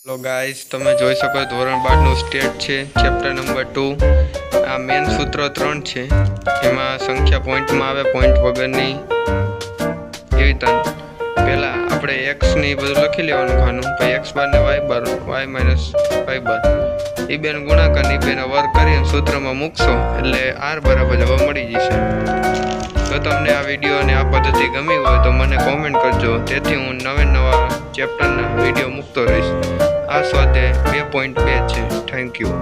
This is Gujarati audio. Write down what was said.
હેલો ગાઈસ, તમે જોઈ શકો ધોરણ 12 નું સ્ટેટ છે, ચેપ્ટર નંબર 2. આ મેન સૂત્ર 3 છે, એમાં સંખ્યા પોઈન્ટમાં આવે, પોઈન્ટ વગરની એવી ત્રણ. પહેલા આપણે x ની બધું લખી લેવાનું ખાનું, પછી x બાર ને y બાર, y માઇનસ y બાર, એ બેનો ગુણાકાર ને એ બેનો વર્ગ કરીને સૂત્રમાં મૂકશો એટલે r બરાબર જવાબ મળી જશે. જો તમને આ વિડીયો અને આ પદ્ધતિ ગમી હોય તો મને કોમેન્ટ કરજો, તેથી હું નવા ચેપ્ટરના વિડીયો મૂકતો રહીશ. આ સ્વાધ્યાય 2.2 છે. Thank you.